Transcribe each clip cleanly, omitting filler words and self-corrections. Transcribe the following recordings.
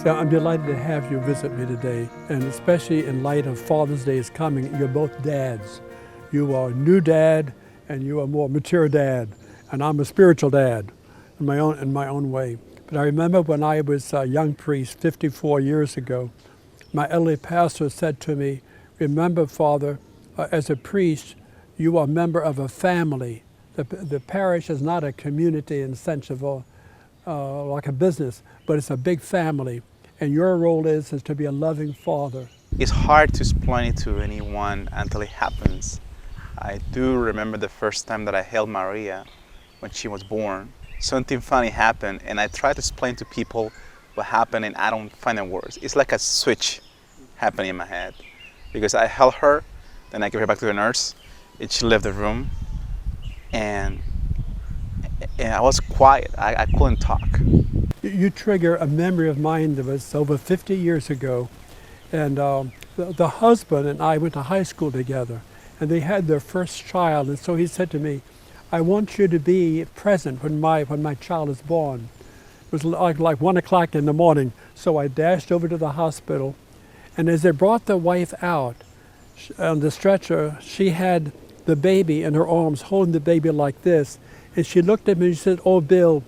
So I'm delighted to have you visit me today, and especially in light of Father's Day is coming. You're both dads. You are a new dad, and you are a more mature dad, and I'm a spiritual dad in my own way. But I remember when I was a young priest 54 years ago, my elderly pastor said to me, "Remember, Father, as a priest, you are a member of a family. The parish is not a community in the sense of like a business, but it's a big family. And your role is to be a loving father." It's hard to explain it to anyone until it happens. I do remember the first time that I held Maria when she was born. Something funny happened, and I try to explain to people what happened, and I don't find the words. It's like a switch happening in my head. Because I held her, then I gave her back to the nurse, and she left the room, and I was quiet. I couldn't talk. You trigger a memory of mine that was over 50 years ago, and the husband and I went to high school together, and they had their first child, and so he said to me, "I want you to be present when my child is born." It was like 1 o'clock in the morning, so I dashed over to the hospital, and as they brought the wife out on the stretcher, she had the baby in her arms, holding the baby like this, and she looked at me and she said, "Oh, Bill,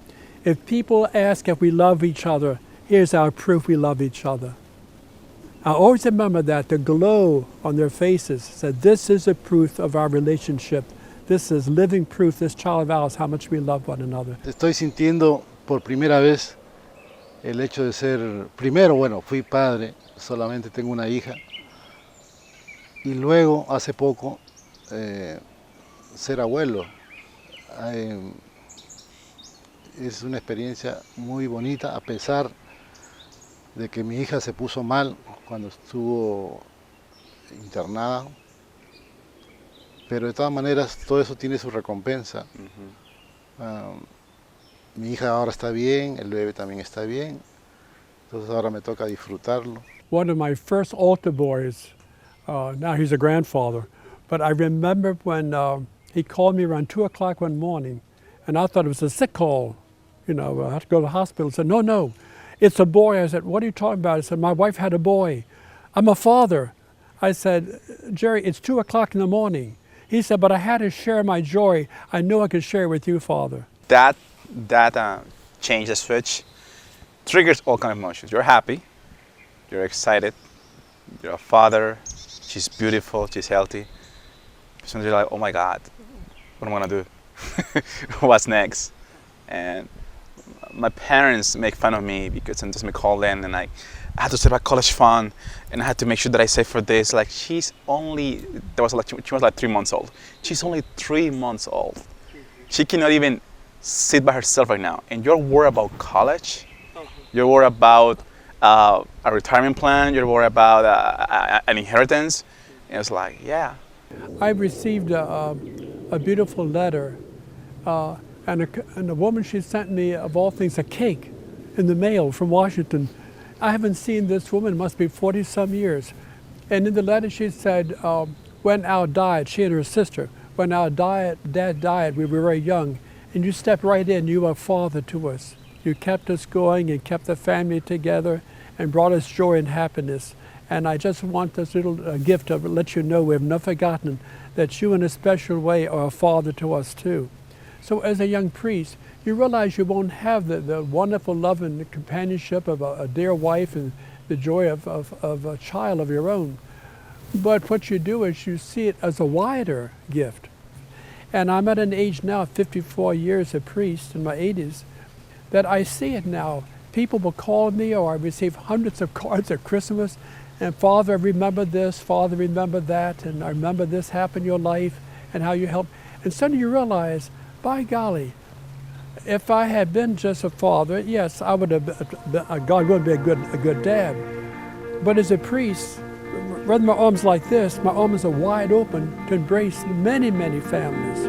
if people ask if we love each other, here's our proof we love each other." I always remember that, the glow on their faces said, "This is a proof of our relationship. This is living proof, this child of ours, how much we love one another." Estoy sintiendo por primera vez el hecho de ser, primero, bueno, fui padre, solamente tengo una hija, y luego, hace poco, ser abuelo. Es una experiencia muy bonita, a pesar de que mi hija se puso mal cuando estuvo internada, pero de todas maneras todo eso tiene su recompensa. Mi hija ahora está bien, el bebé también está bien, entonces ahora me toca disfrutarlo. One of my first altar boys, now he's a grandfather, but I remember when he called me around 2 o'clock one morning, and I thought it was a sick call. I had to go to the hospital. He said, no, it's a boy. I said, "What are you talking about?" He said, "My wife had a boy. I'm a father." I said, "Jerry, it's 2 o'clock in the morning." He said, "But I had to share my joy. I know I could share it with you, Father." That change, the switch, triggers all kind of emotions. You're happy, you're excited, you're a father, she's beautiful, she's healthy. Sometimes you're like, "Oh my God, what am I gonna do? What's next?" And my parents make fun of me because sometimes they call in and I had to set up a college fund and I had to make sure that I save for this. Like, she was like 3 months old. She's only 3 months old. She cannot even sit by herself right now. And you're worried about college. You're worried about a retirement plan. You're worried about an inheritance. And it's like, yeah. I received a beautiful letter, and a woman, she sent me, of all things, a cake in the mail from Washington. I haven't seen this woman, it must be 40-some years. And in the letter she said, when Al died, she and her sister, when our dad died, we were very young, and you stepped right in, you were a father to us. You kept us going and kept the family together and brought us joy and happiness. And I just want this little gift to let you know we have not forgotten that you in a special way are a father to us too. So as a young priest, you realize you won't have the wonderful love and companionship of a dear wife and the joy of a child of your own. But what you do is you see it as a wider gift. And I'm at an age now, 54 years a priest in my 80s, that I see it now. People will call me, or I receive hundreds of cards at Christmas, and "Father, I remember this, Father, remember that, and I remember this happened in your life and how you helped." And suddenly you realize, by golly, if I had been just a father, yes, I would have God would be a good dad. But as a priest, rather than my arms like this, my arms are wide open to embrace many, many families.